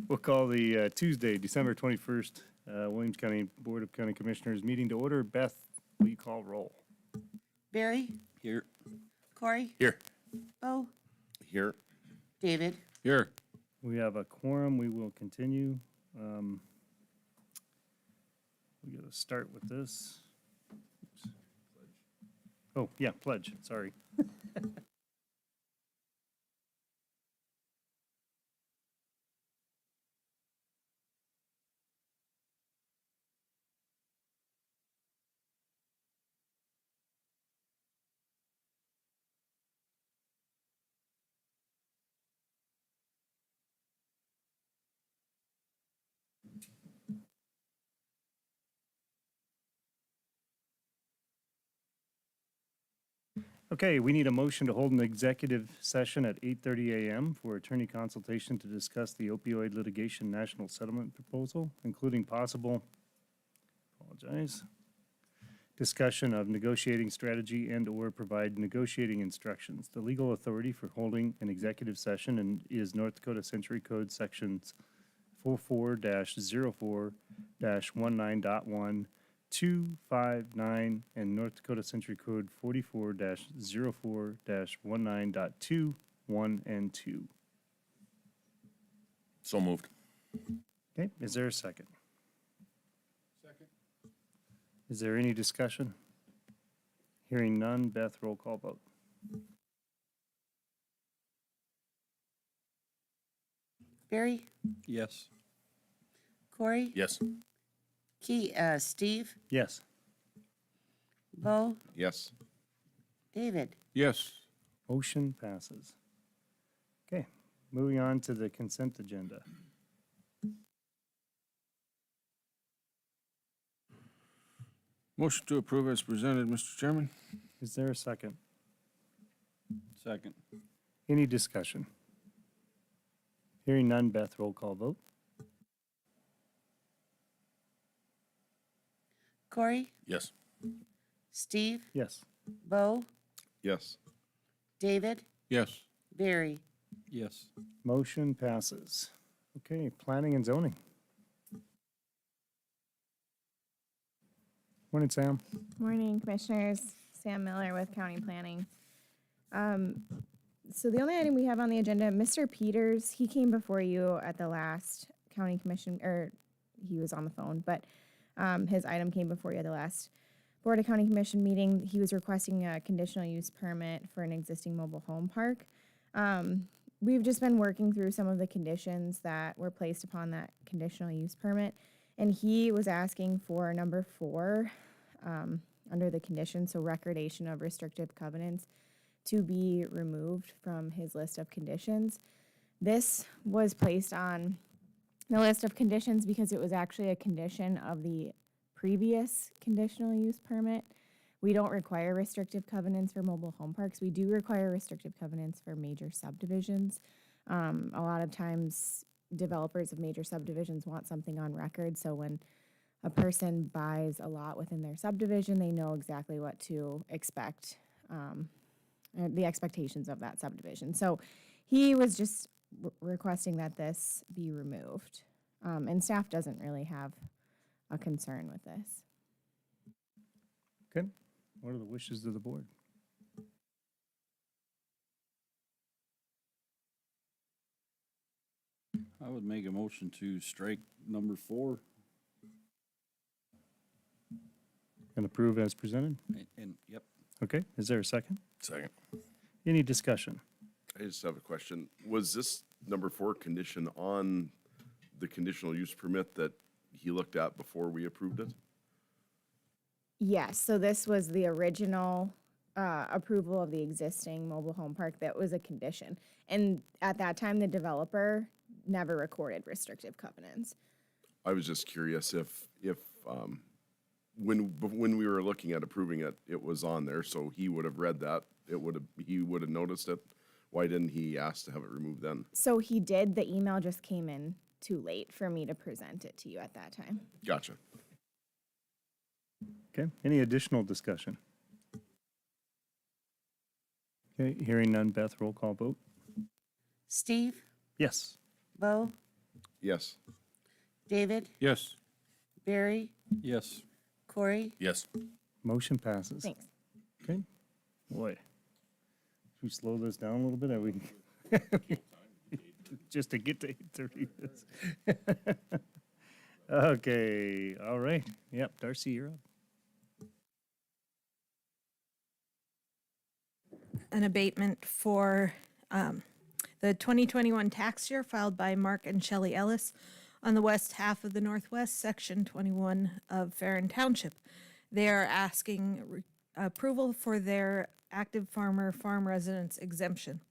We'll call the Tuesday, December 21st, Williams County Board of County Commissioners meeting to order. Beth, will you call roll? Barry? Here. Corey? Here. Bo? Here. David? Here. We have a quorum. We will continue. We got to start with this. Oops. Oh, yeah, pledge, sorry. Okay, we need a motion to hold an executive session at 8:30 a.m. for attorney consultation to discuss the opioid litigation national settlement proposal, including possible, discussion of negotiating strategy and/or provide negotiating instructions. The legal authority for holding an executive session is North Dakota Century Code Sections 44-04-19.1, 2, 5, 9, and North Dakota Century Code 44-04-19.2, 1, and 2. So moved. Okay, is there a second? Second. Is there any discussion? Hearing none, Beth, roll call vote. Barry? Yes. Corey? Yes. Steve? Yes. Bo? Yes. David? Yes. Motion passes. Okay, moving on to the consent agenda. Motion to approve as presented, Mr. Chairman. Is there a second? Second. Any discussion? Hearing none, Beth, roll call vote. Corey? Yes. Steve? Yes. Bo? Yes. David? Yes. Barry? Yes. Motion passes. Okay, planning and zoning. Morning, Sam. Morning, Commissioners. Sam Miller with County Planning. So the only item we have on the agenda, Mr. Peters, he came before you at the last county commission, or he was on the phone, but his item came before you at the last Board of County Commission meeting. He was requesting a conditional use permit for an existing mobile home park. We've just been working through some of the conditions that were placed upon that conditional use permit, and he was asking for number 4 under the condition, so recordation of restrictive covenants, to be removed from his list of conditions. This was placed on the list of conditions because it was actually a condition of the previous conditional use permit. We don't require restrictive covenants for mobile home parks. We do require restrictive covenants for major subdivisions. A lot of times developers of major subdivisions want something on record, so when a person buys a lot within their subdivision, they know exactly what to expect, the expectations of that subdivision. So he was just requesting that this be removed. And staff doesn't really have a concern with this. Okay, what are the wishes of the board? I would make a motion to strike number 4. And approve as presented? And yep. Okay, is there a second? Second. Any discussion? I just have a question. Was this number 4 condition on the conditional use permit that he looked at before we approved it? Yes, so this was the original approval of the existing mobile home park that was a condition. And at that time, the developer never recorded restrictive covenants. I was just curious if when we were looking at approving it, it was on there, so he would have read that. He would have noticed it. Why didn't he ask to have it removed then? So he did, the email just came in too late for me to present it to you at that time. Gotcha. Okay, any additional discussion? Okay, hearing none, Beth, roll call vote. Steve? Yes. Bo? Yes. David, Yes. Barry, Yes. Corey, Yes. Motion passes. Thanks. Okay. Boy. Should we slow this down a little bit? Are we? Just to get to 8:30. Okay, all right. Yep, Darcy, you're up. An abatement for the 2021 tax year filed by Mark and Shelley Ellis on the west half of the Northwest, Section 21 of Farron Township. They are asking approval for their active farmer farm residence exemption.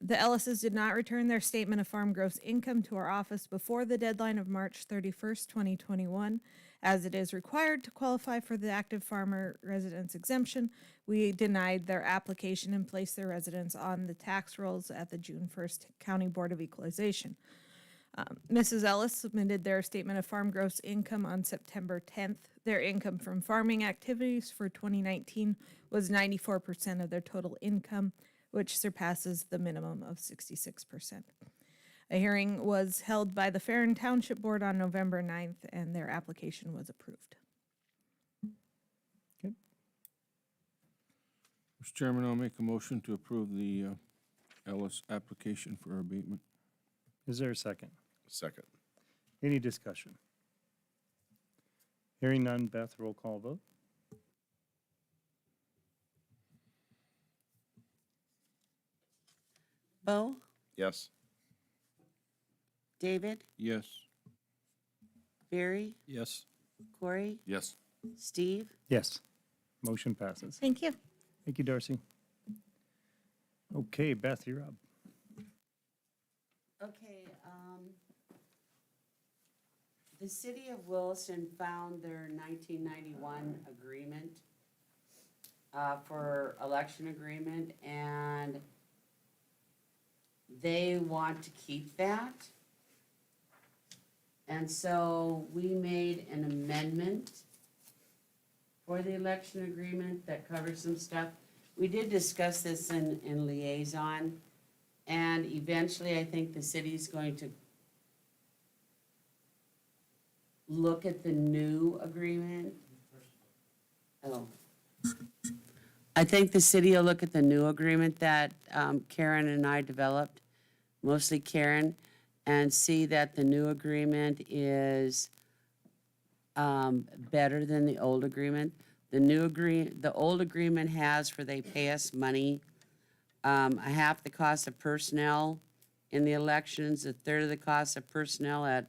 The Ellises did not return their statement of farm gross income to our office before the deadline of March 31st, 2021. As it is required to qualify for the active farmer residence exemption, we denied their application and placed their residence on the tax rolls at the June 1st County Board of Equalization. Mrs. Ellis submitted their statement of farm gross income on September 10th. Their income from farming activities for 2019 was 94% of their total income, which surpasses the minimum of 66%. A hearing was held by the Farron Township Board on November 9th, and their application was approved. Okay. Mr. Chairman, I'll make a motion to approve the Ellis application for abatement. Is there a second? Second. Any discussion? Hearing none, Beth, roll call vote. Bo, Yes. David, Yes. Barry, Yes. Corey, Yes. Steve. Yes. Motion passes. Thank you. Thank you, Darcy. Okay, Beth, you're up. Okay, the city of Williston found their 1991 agreement for election agreement, and they want to keep that. And so we made an amendment for the election agreement that covers some stuff. We did discuss this in liaison, and eventually I think the city's going to look at the new agreement. Oh. I think the city will look at the new agreement that Karen and I developed, mostly Karen, and see that the new agreement is better than the old agreement. The old agreement has where they pay us money, half the cost of personnel in the elections, a third of the cost of personnel at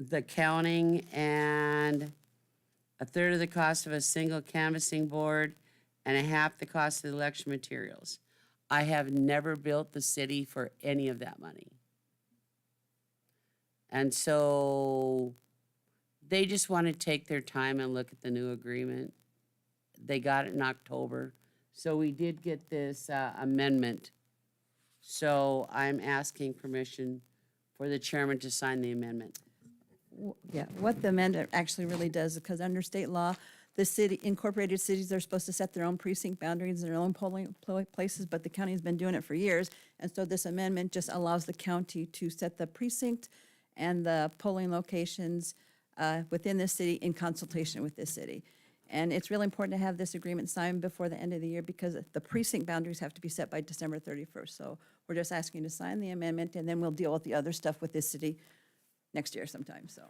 the counting, and a third of the cost of a single canvassing board, and a half the cost of the election materials. I have never built the city for any of that money. And so they just want to take their time and look at the new agreement. They got it in October. So we did get this amendment. So I'm asking permission for the chairman to sign the amendment. Yeah, what the amendment actually really does, because under state law, the city, incorporated cities are supposed to set their own precinct boundaries and their own polling places, but the county's been doing it for years. And so this amendment just allows the county to set the precinct and the polling locations within the city in consultation with this city. And it's really important to have this agreement signed before the end of the year because the precinct boundaries have to be set by December 31st. So we're just asking to sign the amendment, and then we'll deal with the other stuff with this city next year sometime, so.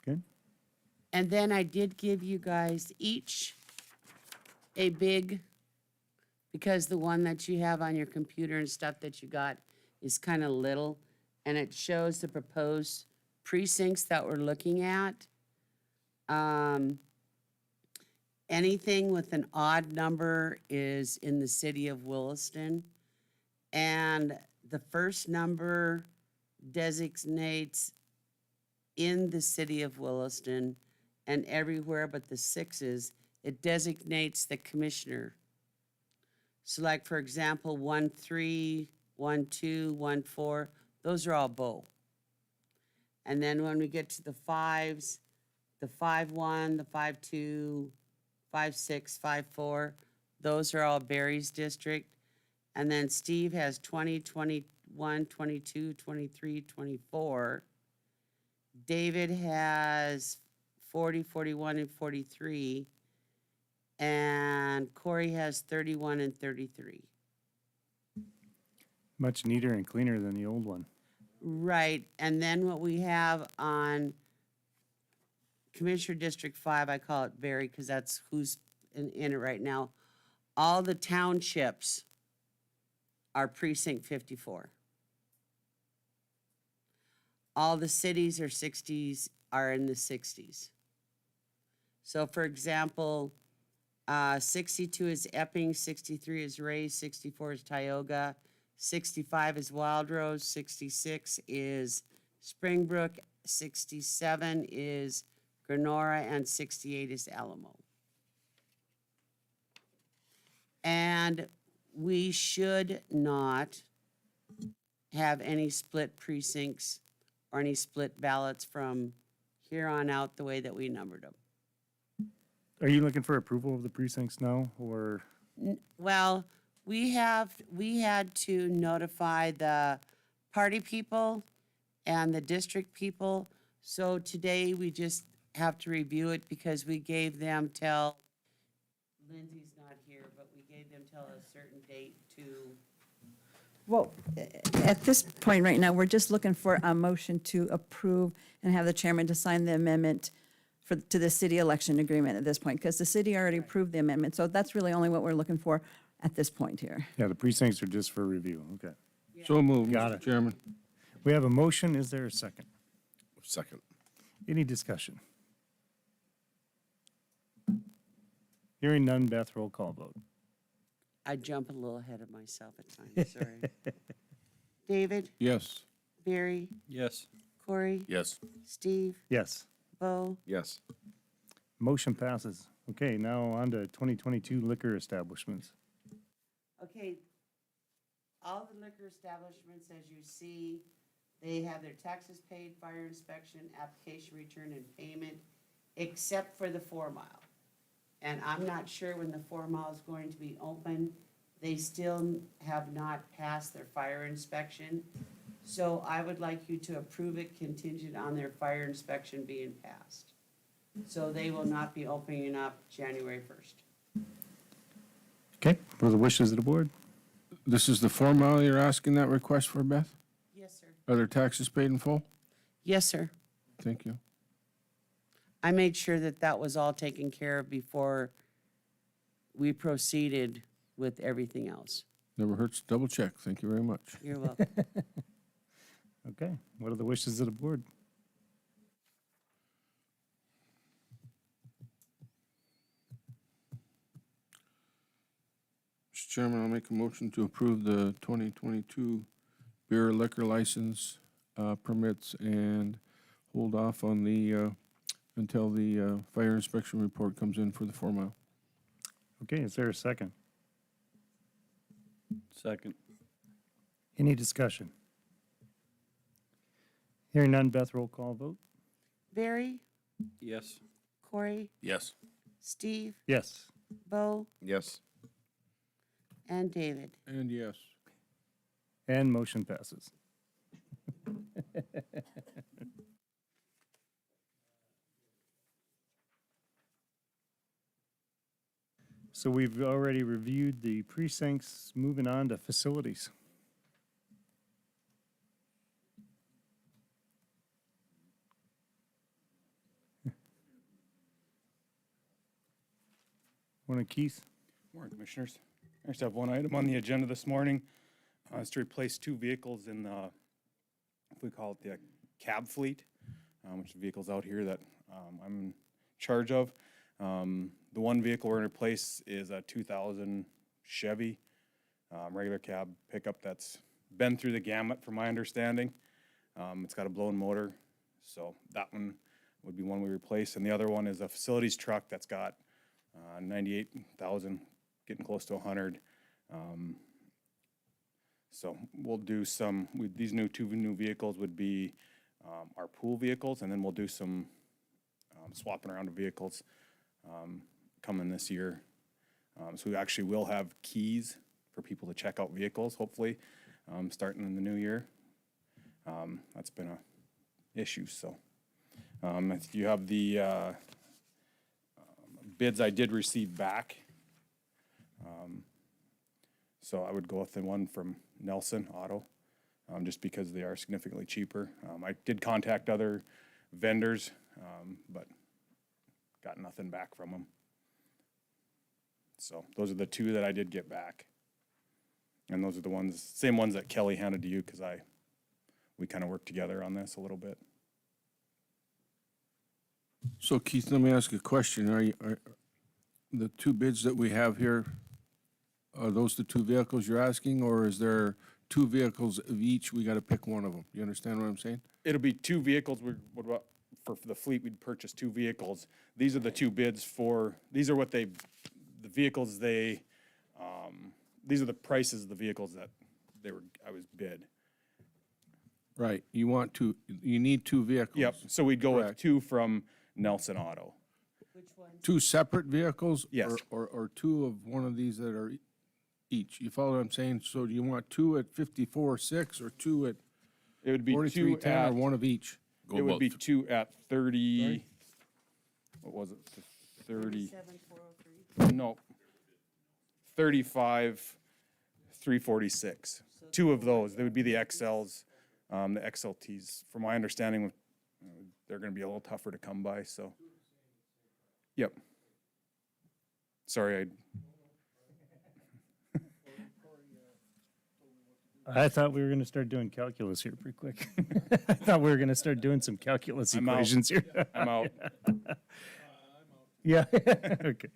Okay. And then I did give you guys each a big, because the one that you have on your computer and stuff that you got is kind of little, and it shows the proposed precincts that we're looking at. Anything with an odd number is in the city of Williston. And the first number designates in the city of Williston, and everywhere but the sixes, it designates the commissioner. So like, for example, 1-3, 1-2, 1-4, those are all Bo. And then when we get to the fives, the 5-1, the 5-2, 5-6, 5-4, those are all Barry's district. And then Steve has 20, 21, 21, 22, 23, 24. David has 40, 41, and 43. And Corey has 31 and 33. Much neater and cleaner than the old one. Right, and then what we have on Commissioner District 5, I call it Barry because that's who's in it right now. All the townships are precinct 54. All the cities are 60s, are in the 60s. So for example, 62 is Epping, 63 is Ray, 64 is Tioga, 65 is Wild Rose, 66 is Springbrook, 67 is Grenora, and 68 is Alamo. And we should not have any split precincts or any split ballots from here on out the way that we numbered them. Are you looking for approval of the precincts now, or? Well, we had to notify the party people and the district people. So today we just have to review it because we gave them till, Lindsay's not here, but we gave them till a certain date to, Well, at this point right now, we're just looking for a motion to approve and have the chairman to sign the amendment to the city election agreement at this point, because the city already approved the amendment. So that's really only what we're looking for at this point here. Yeah, the precincts are just for review. Okay. So moved, Got Mr. it. Chairman. We have a motion. Is there a second? Second. Any discussion? Hearing none, Beth, roll call vote. I jump a little ahead of myself at times, sorry. David, Yes. Barry, Yes. Corey, Yes. Steve, Yes. Bo, Yes. Motion passes. Okay, now on to 2022 liquor establishments. Okay, all the liquor establishments, as you see, they have their taxes paid, fire inspection, application return, and payment, except for the 4 Mile. And I'm not sure when the 4 Mile is going to be open. They still have not passed their fire inspection. So I would like you to approve it contingent on their fire inspection being passed. So they will not be opening up January 1st. Okay, for the wishes of the board. This is the 4 Mile you're asking that request for, Beth? Yes, sir. Are their taxes paid in full? Yes, sir. Thank you. I made sure that that was all taken care of before we proceeded with everything else. Never hurts to double check. Thank you very much. You're welcome. Okay, what are the wishes of the board? Mr. Chairman, I'll make a motion to approve the 2022 beer liquor license permits and hold off on the, until the fire inspection report comes in for the 4 Mile. Okay, is there a second? Second. Any discussion? Hearing none, Beth, roll call vote. Barry, Yes. Corey, Yes. Steve, Yes. Bo, Yes. and David. And yes. And motion passes. So we've already reviewed the precincts, moving on to facilities. Morning, Keith. Morning, Commissioners. I just have one item on the agenda this morning. It's to replace 2 vehicles in the, if we call it the cab fleet, which is vehicles out here that I'm in charge of. The one vehicle we're going to replace is a 2000 Chevy, regular cab pickup that's been through the gamut, from my understanding. It's got a blown motor, so that one would be one we replace. And the other one is a facilities truck that's got 98,000, getting close to 100. So we'll do some, these two new vehicles would be our pool vehicles, and then we'll do some swapping around of vehicles coming this year. So we actually will have keys for people to check out vehicles, hopefully. starting in the new year. That's been a issue, so. If you have the bids I did receive back. So I would go with the one from Nelson Auto, just because they are significantly cheaper. I did contact other vendors, but got nothing back from them. So those are the two that I did get back. And those are the ones, same ones that Kelly handed to you, because we kind of worked together on this a little bit. So Keith, let me ask you a question. Are the two bids that we have here, are those the two vehicles you're asking, or is there two vehicles of each? We got to pick one of them. You understand what I'm saying? It'll be two vehicles. For the fleet, we'd purchase two vehicles. These are the two bids these are what the vehicles these are the prices of the vehicles that I was bid. Right. You need two vehicles. Yep, so we'd go with Correct. two from Nelson Auto. Two separate vehicles? Yes. Or two of one of these that are each? You follow what I'm saying? So do you want two at 54.6 or two at It would be two 43.10 at, or one of each? it would be two at 30, what was it, 30? No. 35, 346. Two of those, they would be the XLs, the XLTs. From my understanding, they're gonna be a little tougher to come by, so. Yep. Sorry, I thought we were gonna start doing calculus here pretty quick. I thought we were gonna start doing some calculus I'm out. equations here. I'm out. Yeah, okay.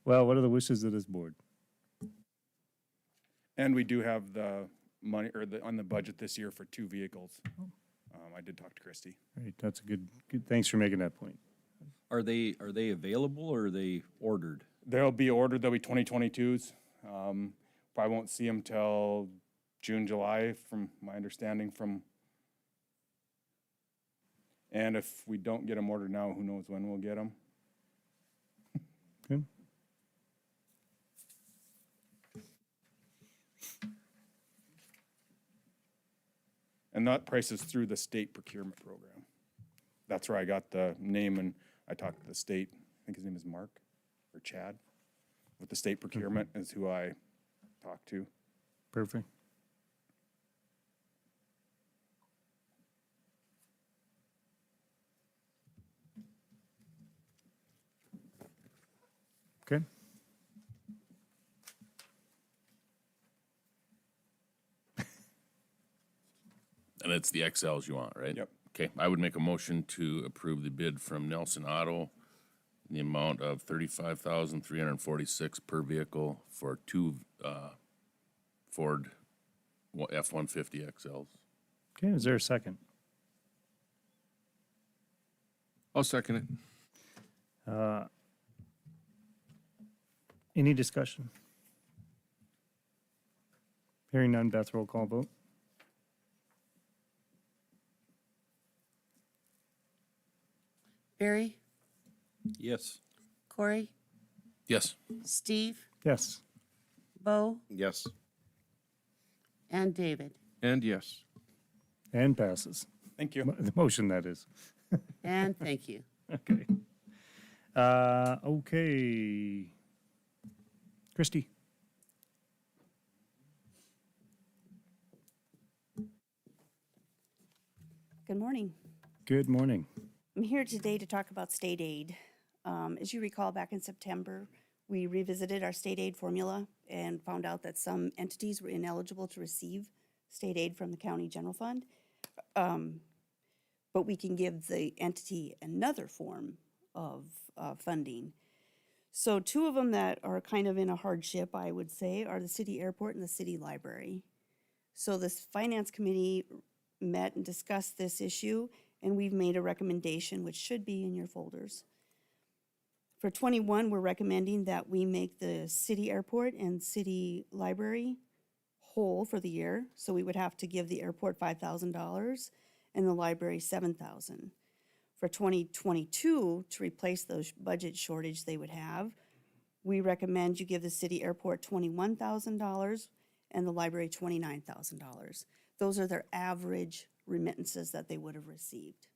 Well, what are the wishes of this board? And we do have the money, on the budget this year for two vehicles. I did talk to Christie. Right, that's a good, thanks for making that point. Are they available or are they ordered? They'll be ordered, they'll be 2022s. Probably won't see them till June, July, from my understanding and if we don't get them ordered now, who knows when we'll get them. Good. And that price is through the state procurement program. That's where I got the name, and I talked to the state, I think his name is Mark, or Chad, with the state procurement is who I talked to. Perfect. Okay. And it's the XLs you want, right? Yep. Okay, I would make a motion to approve the bid from Nelson Auto in the amount of $35,346 per vehicle for two Ford F-150 XLs. Okay, is there a second? I'll second it. Any discussion? Hearing none, Beth, roll call vote. Barry, Yes. Corey, Yes. Steve, Yes. Bo, Yes. and David. And yes. And passes. Thank you. The motion, that is. And thank you. Okay. Okay. Christie? Good morning. Good morning. I'm here today to talk about state aid. As you recall, back in September, we revisited our state aid formula and found out that some entities were ineligible to receive state aid from the county general fund. But we can give the entity another form of funding. So two of them that are kind of in a hardship, I would say, are the city airport and the city library. So this finance committee met and discussed this issue, and we've made a recommendation, which should be in your folders. For 21, we're recommending that we make the city airport and city library whole for the year. So we would have to give the airport $5,000 and the library $7,000. For 2022, to replace those budget shortage they would have, we recommend you give the city airport $21,000 and the library $29,000. Those are their average remittances that they would have received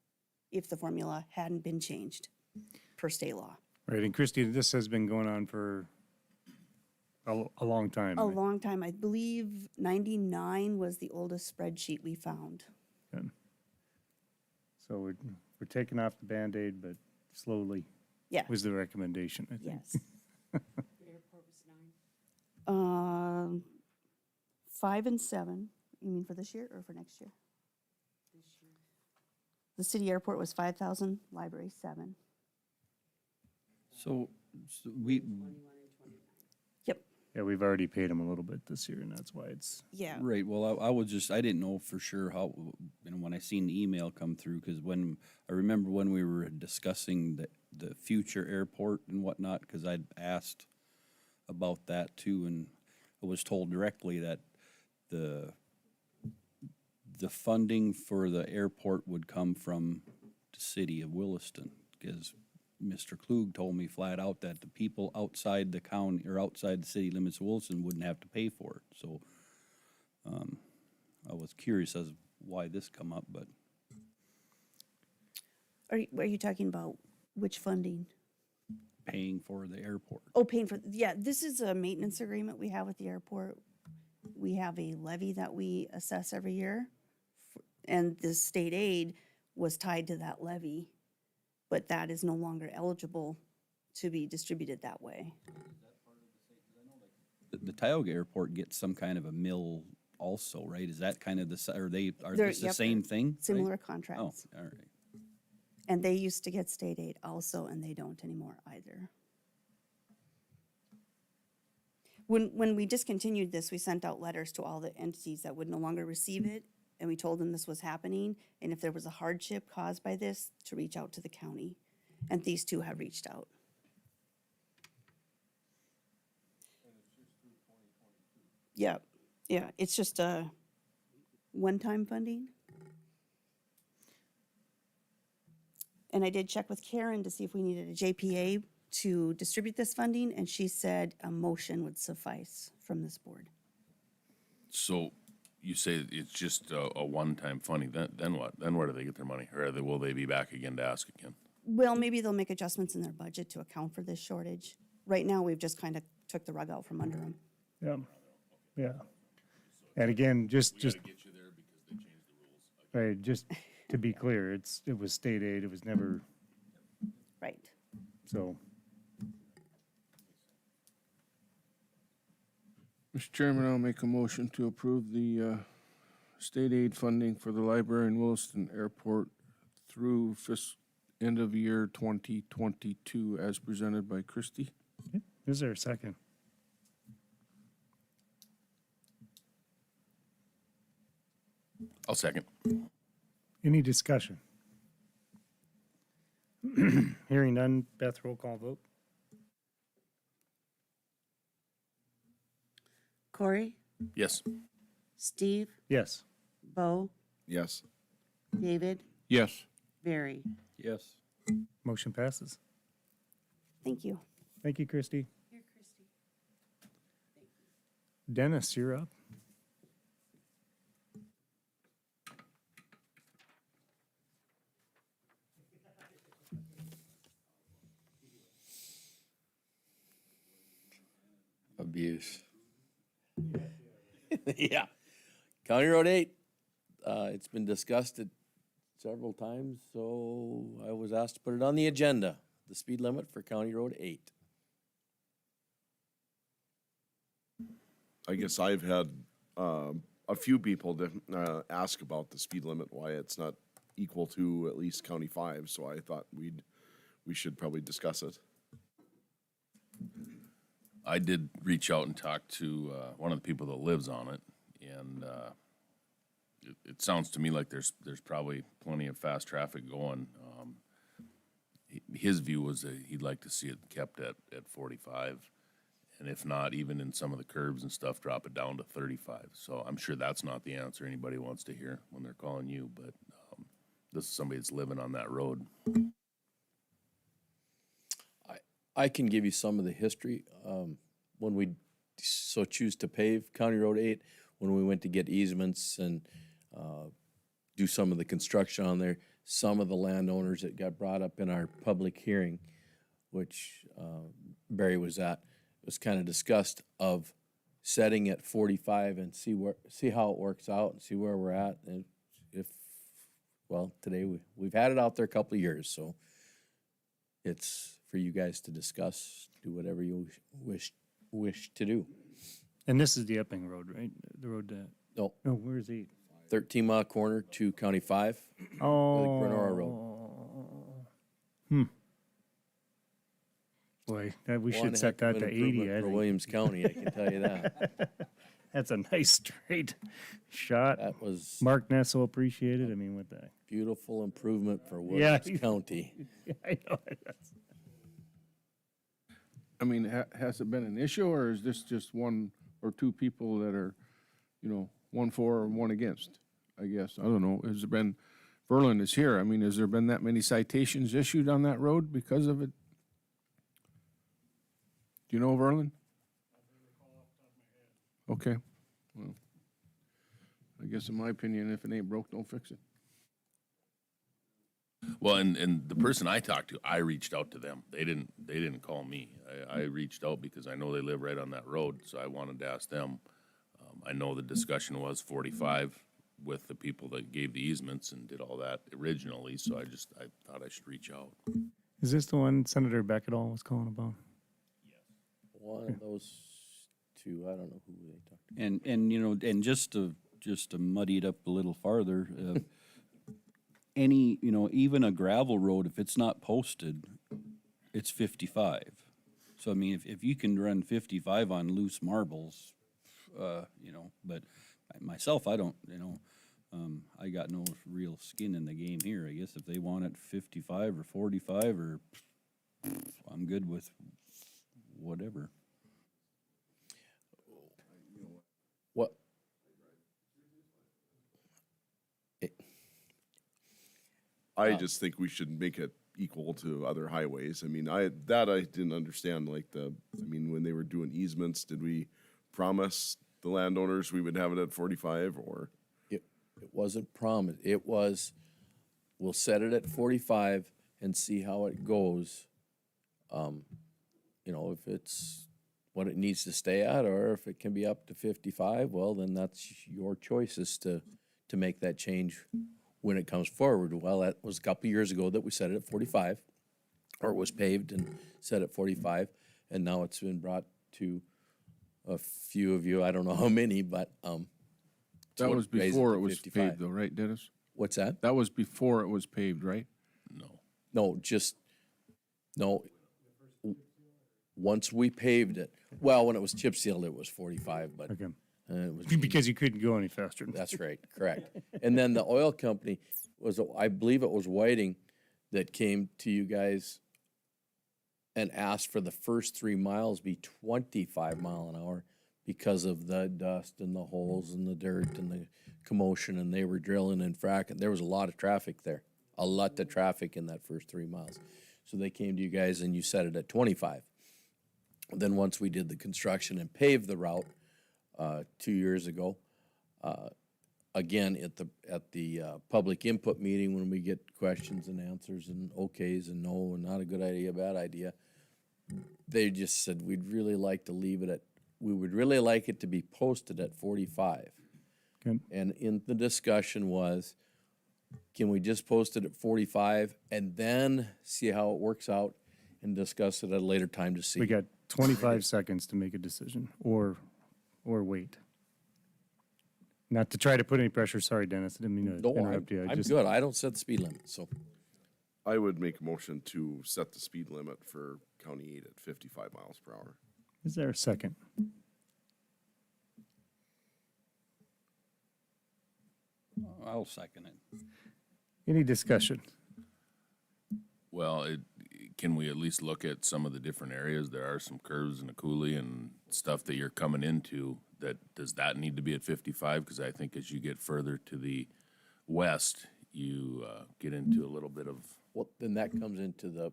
if the formula hadn't been changed per state law. Right, and Christie, this has been going on for a long time. A right? long time, I believe 99 was the oldest spreadsheet we found. Good. So we're taking off the Band-Aid, but slowly Yeah, was the recommendation, I think. yes. 5 and 7, you mean for this year or for next year? The city airport was 5,000, library 7. So we, Yep, Yeah, we've already paid them a little bit this year, and that's why it's, yeah. right, well, I was just, I didn't know for sure how, when I seen the email come through, because I remember when we were discussing the future airport and whatnot, because I'd asked about that too, and I was told directly that the funding for the airport would come from the city of Williston, because Mr. Klug told me flat out that the people outside the county, or outside the city limits of Williston wouldn't have to pay for it, so, I was curious as why this come up, but Are you talking about which funding? paying for the airport. Oh, paying for, yeah, this is a maintenance agreement we have with the airport. We have a levy that we assess every year, and the state aid was tied to that levy, but that is no longer eligible to be distributed that way. The Tioga Airport gets some kind of a mill also, right? Is that kind of are They're- this the yep, same thing? right? Similar Oh, contracts. all right. And they used to get state aid also, and they don't anymore either. When we discontinued this, we sent out letters to all the entities that would no longer receive it, and we told them this was happening, and if there was a hardship caused by this, to reach out to the county. And these two have reached out. Yeah, yeah, it's just a one-time funding. And I did check with Karen to see if we needed a JPA to distribute this funding, and she said a motion would suffice from this board. So you say it's just a one-time funding, then what? Then where do they get their money? Or will they be back again to ask again? Well, maybe they'll make adjustments in their budget to account for this shortage. Right now, we've just kind of took the rug out from under them. yeah, yeah. And again, just, Get you there because they changed the rules. right, just to be clear, it was state aid, it was never, Right. so, Mr. Chairman, I'll make a motion to approve the state aid funding for the library in Williston Airport through end of year 2022 as presented by Christie. is there a second? I'll second. Any discussion? Hearing none, Beth, roll call vote. Corey, Yes. Steve, Yes. Bo, Yes. David, Yes. Barry. Yes. Motion passes. Thank you. Thank you, Christie. Dennis, you're up. Abuse. Yeah. County Road 8, it's been discussed several times, so I was asked to put it on the agenda, the speed limit for County Road 8. I guess I've had a few people that ask about the speed limit, why it's not equal to at least County 5, so I thought we should probably discuss it. I did reach out and talk to one of the people that lives on it, and it sounds to me like there's probably plenty of fast traffic going. His view was that he'd like to see it kept at 45, and if not, even in some of the curbs and stuff, drop it down to 35. So I'm sure that's not the answer anybody wants to hear when they're calling you, but this is somebody that's living on that road. I can give you some of the history. When we so choose to pave County Road 8, when we went to get easements and do some of the construction on there, some of the landowners that got brought up in our public hearing, which Barry was at, was kind of discussed of setting at 45 and see how it works out and see where we're at. And if, well, today we've had it out there a couple of years, so it's for you guys to discuss, do whatever you wish to do. And this is the Epping Road, right? The road that, No, no, where's 8? 13 Mile Corner to County 5. Oh. Grenora Road. Boy, we One should set heck of that an to 80, improvement I for think. Williams County, I can tell you that. That's a nice straight shot. That was Mark Ness will appreciate it. I mean, what the, beautiful improvement for Yeah. Williams County. I know. I mean, has it been an issue, or is this just one or two people that are, you know, one for and one against? I guess, I don't know. Has there been, Verlin is here. I mean, has there been that many citations issued on that road because of it? Do you know, Verlin? Okay, well, I guess in my opinion, if it ain't broke, don't fix it. Well, and the person I talked to, I reached out to them. They didn't call me. I reached out because I know they live right on that road, so I wanted to ask them. I know the discussion was 45 with the people that gave the easements and did all that originally, so I thought I should reach out. Is this the one Senator Beckett was calling about? One of those two, I don't know who they talked to. And you know, and just to muddy it up a little farther, any, you know, even a gravel road, if it's not posted, it's 55. So I mean, if you can run 55 on loose marbles, you know, but myself, I don't, you know, I got no real skin in the game here. I guess if they want it 55 or 45, or I'm good with whatever. What? I just think we should make it equal to other highways. I mean, I didn't understand, like when they were doing easements, did we promise the landowners we would have it at 45 or? It wasn't promised. It was, we'll set it at 45 and see how it goes. You know, if it's what it needs to stay at, or if it can be up to 55, well, then that's your choices to make that change when it comes forward. Well, that was a couple years ago that we set it at 45, or it was paved and set at 45, and now it's been brought to a few of you, I don't know how many, but That was raise before to it was 55. paved though, right, Dennis? What's that? That was before it was paved, right? No, once we paved it, well, when it was chip sealed, it was 45, but Okay. it was. Because you couldn't go any faster. That's right, correct. And then the oil company was, I believe it was Whiting that came to you guys and asked for the first 3 miles be 25 mile an hour because of the dust and the holes and the dirt and the commotion, and they were drilling and fracking. There was a lot of traffic there, a lot of traffic in that first 3 miles. So they came to you guys and you set it at 25. Then once we did the construction and paved the route 2 years ago, again, at the public input meeting, when we get questions and answers and okays and no, and not a good idea, bad idea, they just said, we would really like it to be posted at 45. Okay. And in the discussion was, can we just post it at 45 and then see how it works out and discuss it at a later time to see? We got 25 seconds to make a decision, or wait. Not to try to put any pressure. Sorry, Dennis. I didn't mean to No, interrupt you. I'm good. I don't set the speed limit, so. I would make a motion to set the speed limit for County 8 at 55 miles per hour. Is there a second? I'll second it. Any discussion? Well, can we at least look at some of the different areas? There are some curves and a coulee and stuff that you're coming into. Does that need to be at 55? Because I think as you get further to the west, you get into a little bit of. Well, then that comes into the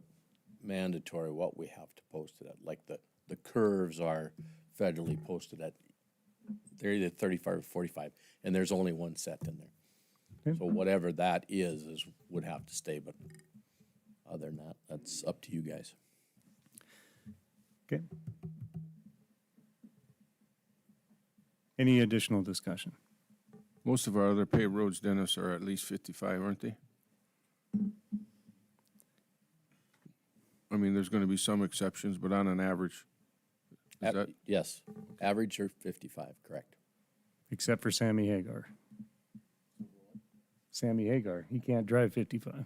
mandatory, what we have to post it at. Like the curves are federally posted at, they're either 35 or 45, and there's only one set in there. So whatever that is would have to stay, but other than that, that's up to you guys. Okay. Any additional discussion? Most of our other paved roads, Dennis, are at least 55, aren't they? I mean, there's gonna be some exceptions, but on an average, is that, Yes, average are 55, correct. Except for Sammy Hagar. Sammy Hagar, he can't drive 55.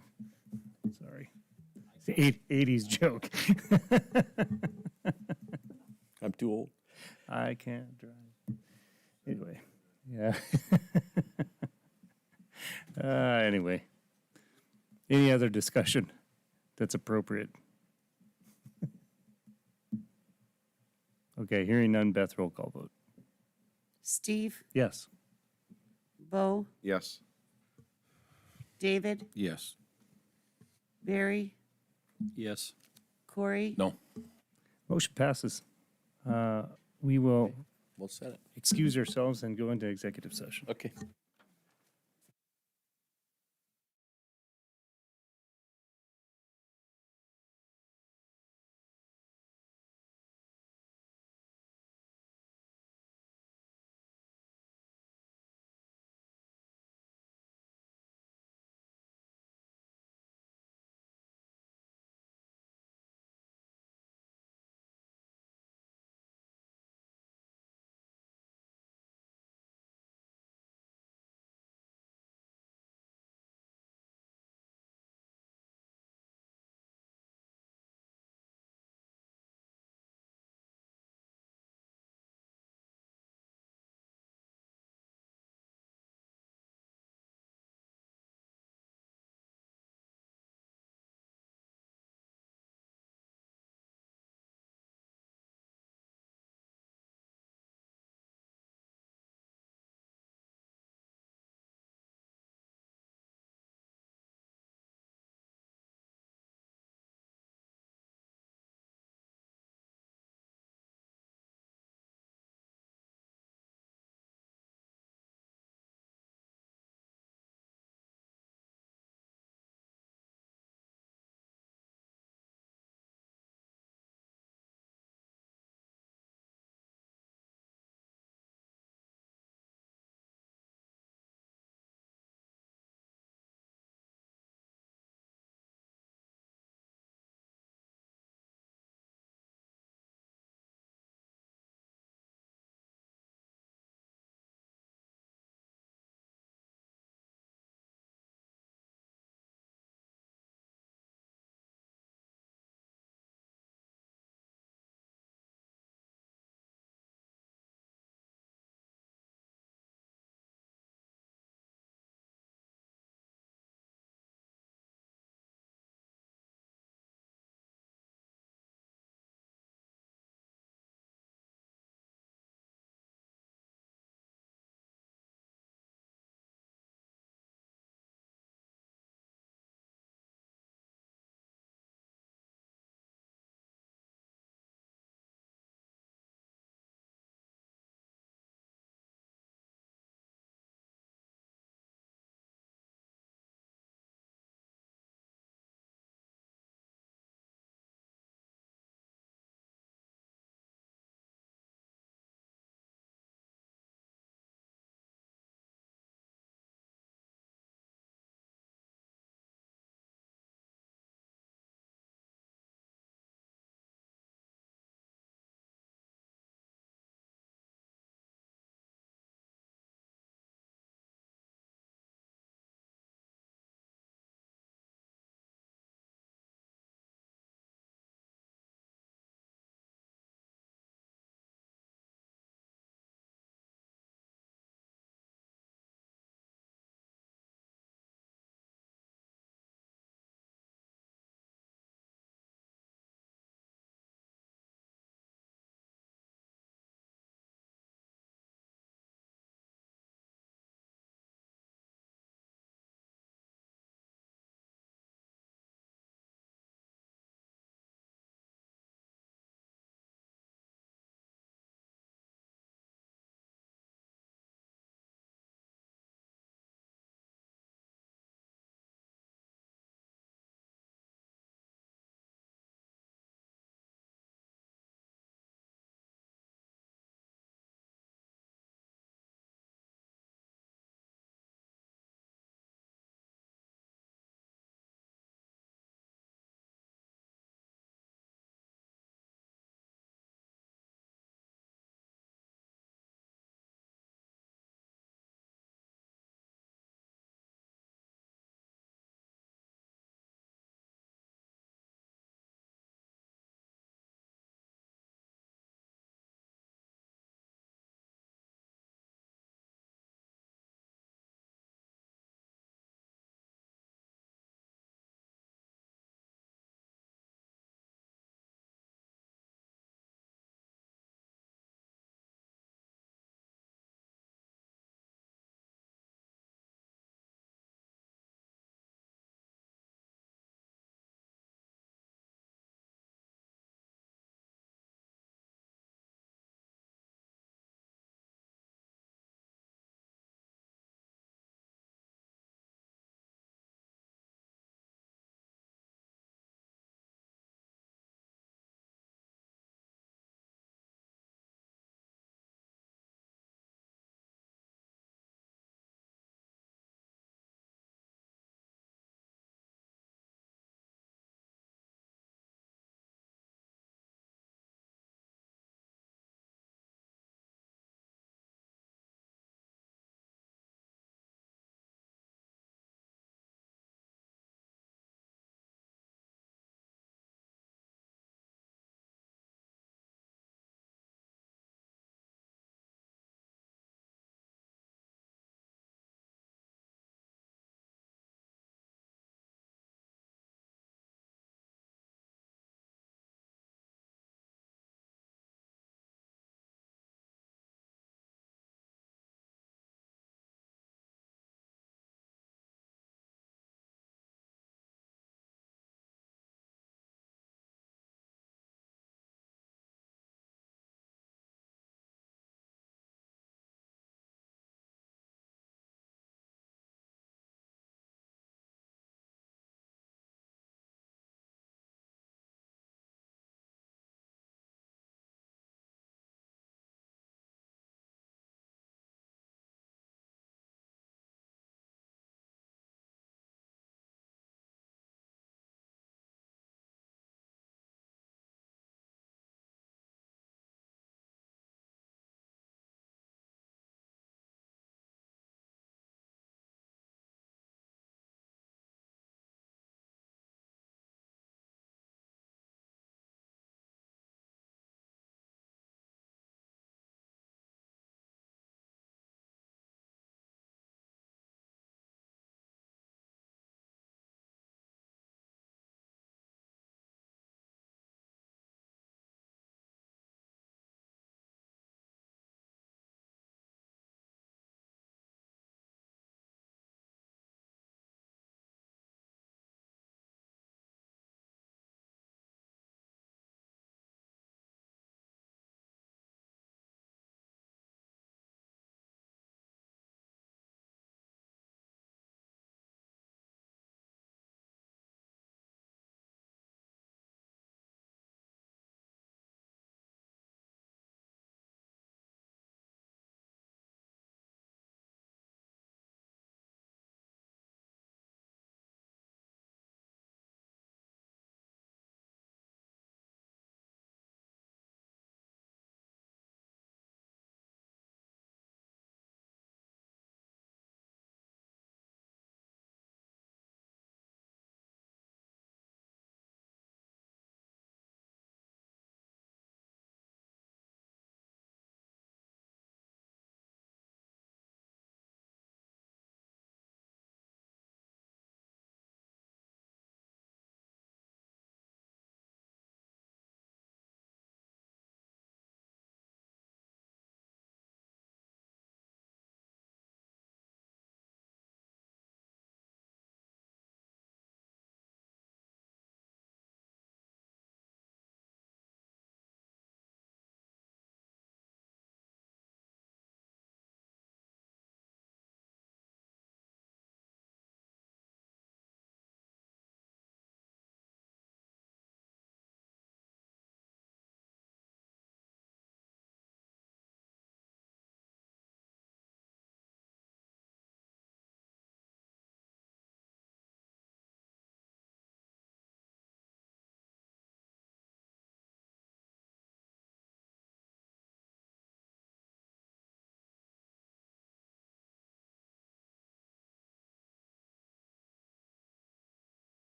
Sorry. It's the 80s joke. I'm too old. I can't drive. Anyway, yeah. Anyway, any other discussion that's appropriate? Okay, hearing none, Beth, roll call vote. Steve, Yes. Bo, Yes. David, yes. Barry, Yes. Corey. No. Motion passes. We will We'll set it. excuse ourselves and go into executive session. Okay.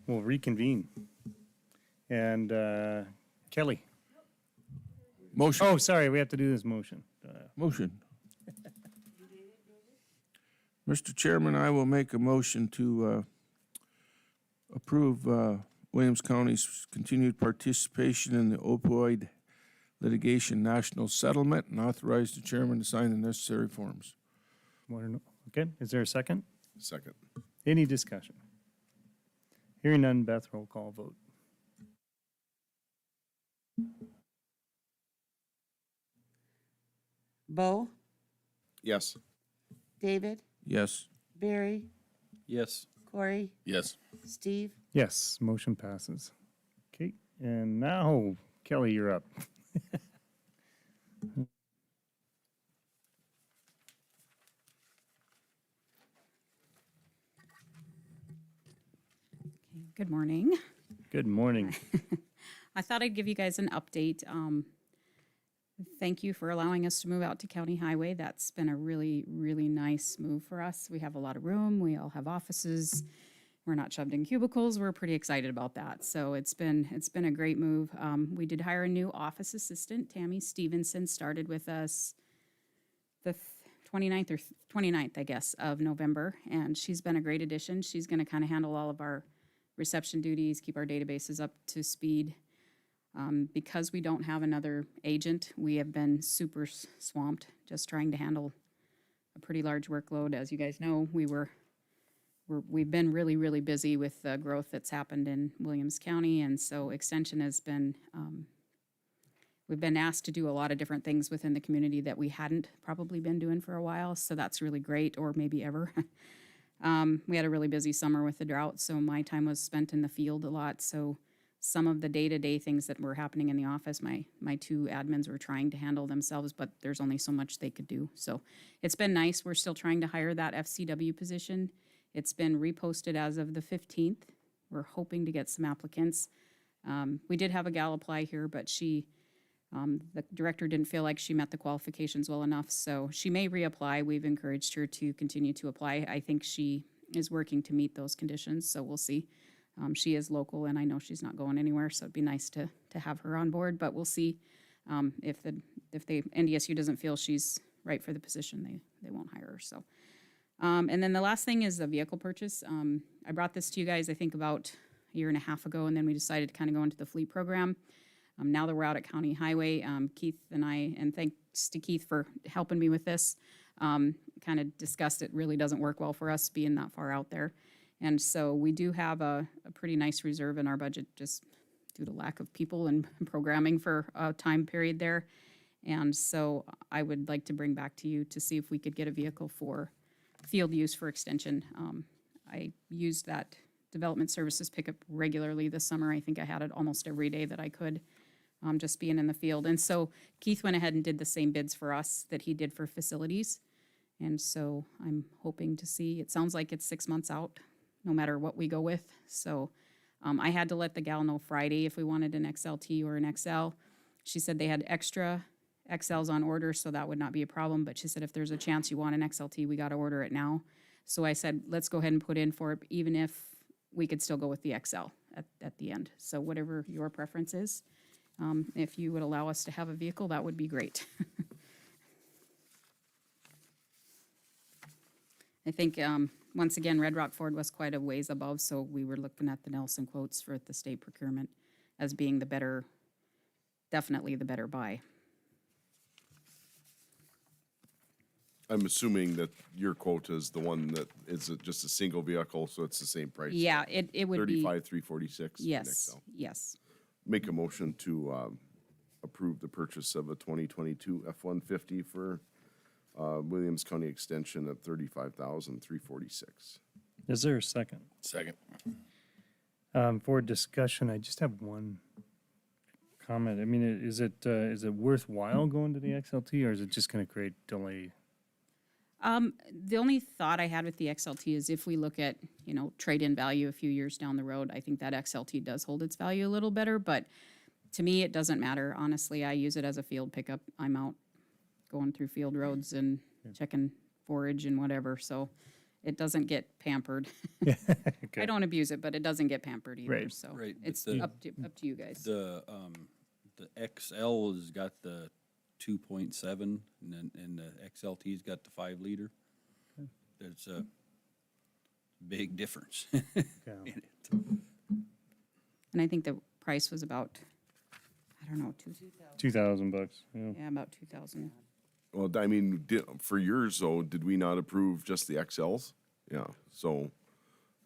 we'll reconvene. And Kelly. Motion. Oh, sorry, we have to do this motion. Motion. Mr. Chairman, I will make a motion to approve Williams County's continued participation in the opioid litigation national settlement and authorize the chairman to sign the necessary forms. Okay, is there a second? Second. Any discussion? Hearing none, Beth, roll call vote. Bo, Yes. David, Yes. Barry, Yes. Corey, Yes. Steve. Yes, motion passes. Okay, and now, Kelly, you're up. Good morning. Good morning. I thought I'd give you guys an update. Thank you for allowing us to move out to County Highway. That's been a really, really nice move for us. We have a lot of room. We all have offices. We're not shoved in cubicles. We're pretty excited about that. So it's been a great move. We did hire a new office assistant. Tammy Stevenson started with us the 29th, I guess, of November, and she's been a great addition. She's going to kind of handle all of our reception duties, keep our databases up to speed. Because we don't have another agent, we have been super swamped just trying to handle a pretty large workload. As you guys know, we've been really, really busy with the growth that's happened in Williams County, and so Extension has been, we've been asked to do a lot of different things within the community that we hadn't probably been doing for a while, so that's really great, or maybe ever. We had a really busy summer with the drought, so my time was spent in the field a lot, so some of the day-to-day things that were happening in the office, my two admins were trying to handle themselves, but there's only so much they could do. So it's been nice. We're still trying to hire that FCW position. It's been reposted as of the 15th. We're hoping to get some applicants. We did have a gal apply here, but the director didn't feel like she met the qualifications well enough, so she may reapply. We've encouraged her to continue to apply. I think she is working to meet those conditions, so we'll see. She is local, and I know she's not going anywhere, so it'd be nice to have her on board, but we'll see. If the NDSU doesn't feel she's right for the position, they won't hire her, so. And then the last thing is the vehicle purchase. I brought this to you guys, I think, about a year and a half ago, and then we decided to kind of go into the fleet program. Now that we're out at County Highway, Keith and I, and thanks to Keith for helping me with this, kind of discussed it really doesn't work well for us being that far out there. And so we do have a pretty nice reserve in our budget just due to lack of people and programming for a time period there. And so I would like to bring back to you to see if we could get a vehicle for field use for Extension. I used that development services pickup regularly this summer. I think I had it almost every day that I could, just being in the field. And so Keith went ahead and did the same bids for us that he did for facilities. And so I'm hoping to see, it sounds like it's 6 months out, no matter what we go with. So I had to let the gal know Friday if we wanted an XLT or an XL. She said they had extra XLs on order, so that would not be a problem. But she said if there's a chance you want an XLT, we got to order it now. So I said, let's go ahead and put in for it, even if we could still go with the XL at the end. So whatever your preference is, if you would allow us to have a vehicle, that would be great. I think, once again, Red Rock Ford was quite a ways above, so we were looking at the Nelson quotes for the state procurement as being the better, definitely the better buy. I'm assuming that your quote is the one that is just a single vehicle, so it's the same price. Yeah, it would be. 35,346. Yes, yes. Make a motion to approve the purchase of a 2022 F-150 for Williams County Extension at 35,346. Is there a second? Second. For discussion, I just have one comment. I mean, is it worthwhile going to the XLT, or is it just going to create delay? The only thought I had with the XLT is if we look at, trade-in value a few years down the road, I think that XLT does hold its value a little better, but to me, it doesn't matter. Honestly, I use it as a field pickup. I'm out going through field roads and checking forage and whatever, so it doesn't get pampered. Okay. I don't abuse it, but it doesn't get pampered either, Right. so. Right, but It's the- up to you guys. The XL has got the 2.7 and the XLT's got the 5 liter. There's a big difference. Yeah. in it. And I think the price was about, I don't know, $2,000, yeah. yeah, about 2,000. Well, I mean, for yours though, did we not approve just the XLs? Yeah, so,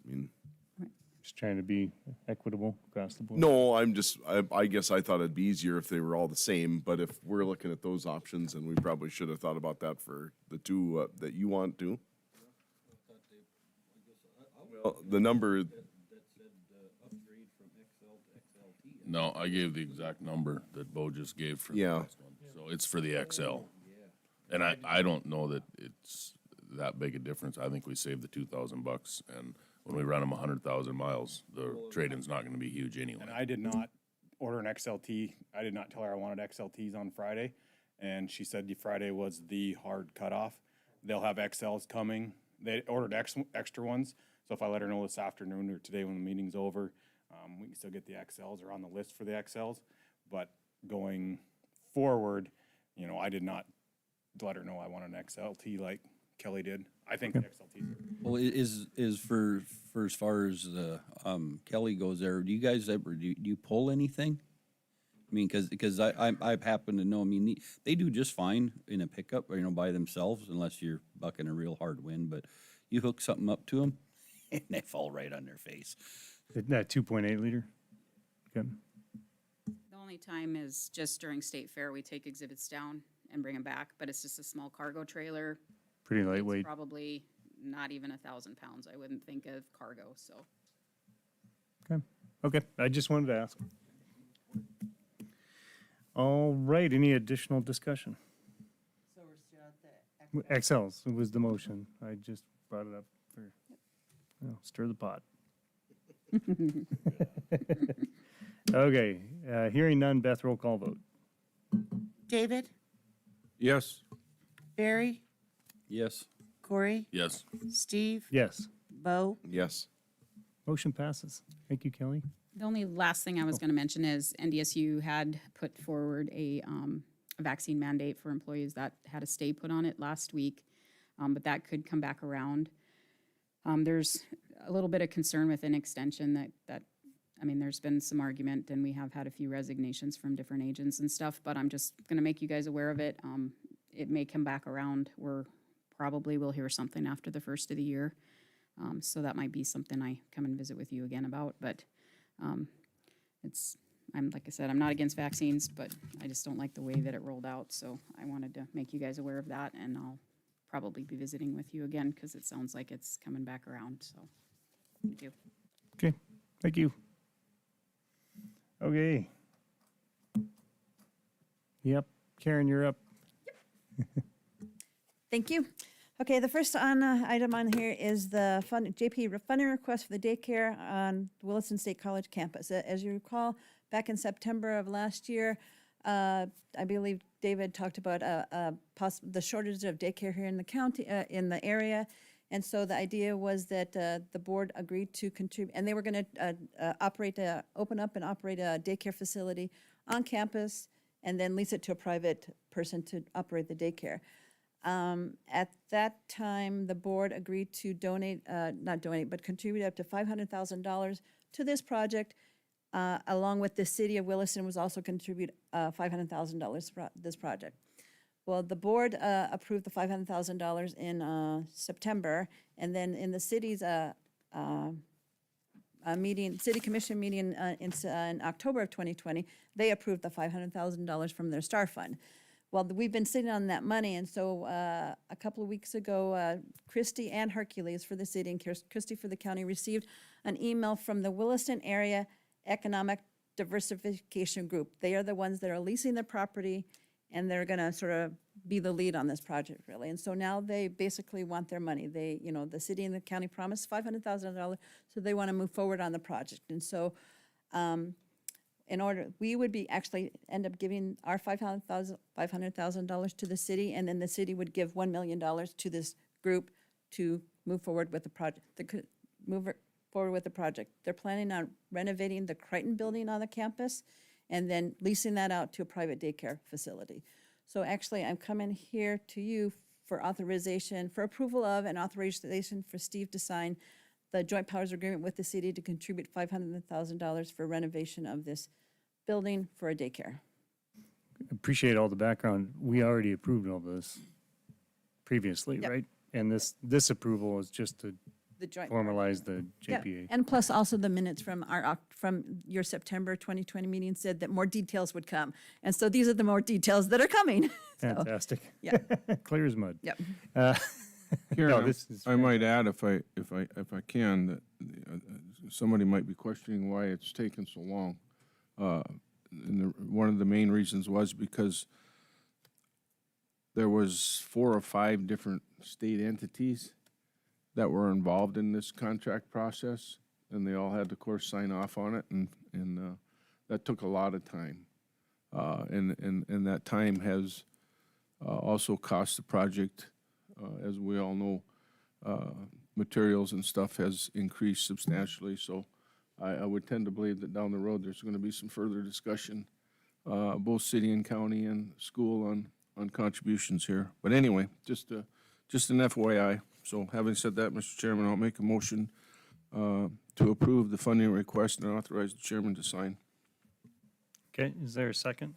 I mean, Just trying to be equitable across the board. no, I guess I thought it'd be easier if they were all the same, but if we're looking at those options, then we probably should have thought about that for the two that you want to. Well, the number, No, I gave the exact number that Bo just gave for the Yeah. last one. So it's for the XL. And I don't know that it's that big a difference. I think we saved the $2,000, and when we run them 100,000 miles, the trade-in's not gonna be huge anyway. And I did not order an XLT. I did not tell her I wanted XLTs on Friday. And she said Friday was the hard cutoff. They'll have XLs coming. They ordered extra ones. So if I let her know this afternoon or today when the meeting's over, we can still get the XLs or on the list for the XLs. But going forward, you know, I did not let her know I want an XLT like Kelly did. I think the XLT. Well, is for as far as Kelly goes there, do you guys ever, do you pull anything? I mean, because I happen to know, I mean, they do just fine in a pickup, you know, by themselves, unless you're bucking a real hard wind, but you hook something up to them, and they fall right on their face. That 2.8 liter? Good. The only time is just during State Fair, we take exhibits down and bring them back, but it's just a small cargo trailer. Pretty It's lightweight. probably not even 1,000 pounds. I wouldn't think of cargo, so. Okay, I just wanted to ask. All right, any additional discussion? So we're still at the XLs was the motion. I just brought it up for, stir the pot. Okay, hearing none, Beth, roll call vote. David, Yes. Barry, Yes. Corey, Yes. Steve, Yes, Bo. yes. motion passes. Thank you, Kelly. The only last thing I was going to mention is NDSU had put forward a vaccine mandate for employees that had a stay put on it last week, but that could come back around. There's a little bit of concern with an extension that I mean, there's been some argument, and we have had a few resignations from different agents and stuff, but I'm just going to make you guys aware of it. It may come back around. We'll hear something after the first of the year. So that might be something I come and visit with you again about, but like I said, I'm not against vaccines, but I just don't like the way that it rolled out, so I wanted to make you guys aware of that, and I'll probably be visiting with you again, because it sounds like it's coming back around, so, thank you. Okay, thank you. Okay. Yep, Karen, you're up. Thank you. Okay, the first item on here is the JP funding request for the daycare on the Williston State College campus. As you recall, back in September of last year, I believe David talked about the shortage of daycare here in the county, in the area. And so the idea was that the board agreed to contribute, and they were going to open up and operate a daycare facility on campus, and then lease it to a private person to operate the daycare. At that time, the board agreed to contribute up to $500,000 to this project, along with the city of Williston was also contribute $500,000 for this project. Well, the board approved the $500,000 in September, and then in the city's city commission meeting in October of 2020, they approved the $500,000 from their STAR fund. Well, we've been sitting on that money, and so a couple of weeks ago, Christie and Hercules for the city and Christie for the county received an email from the Williston Area Economic Diversification Group. They are the ones that are leasing the property, and they're going to sort of be the lead on this project, really. And so now they basically want their money. They, the city and the county promised $500,000, so they want to move forward on the project. And so we would end up giving our $500,000 to the city, and then the city would give $1 million to this group to move forward with the project, forward with the project. They're planning on renovating the Crichton building on the campus and then leasing that out to a private daycare facility. So actually, I'm coming here to you for authorization, for approval of and authorization for Steve to sign the joint powers agreement with the city to contribute $500,000 for renovation of this building for a daycare. Appreciate all the background. We already approved all this previously, Yep. right? And this approval is just to The joint. formalize the Yeah, JPA. and plus also the minutes from from your September 2020 meeting said that more details would come. And so these are the more details that are coming. So, Fantastic. yeah. Clear as mud. Yep. Karen, No, this is I might add, if I can, that somebody might be questioning why it's taken so long. And one of the main reasons was because there was 4 or 5 different state entities that were involved in this contract process, and they all had to, of course, sign off on it, and that took a lot of time. And that time has also cost the project, as we all know, materials and stuff has increased substantially. So I would tend to believe that down the road, there's going to be some further discussion, both city and county and school on contributions here. But anyway, just an FYI. So having said that, Mr. Chairman, I'll make a motion to approve the funding request and authorize the chairman to sign. Okay, is there a second?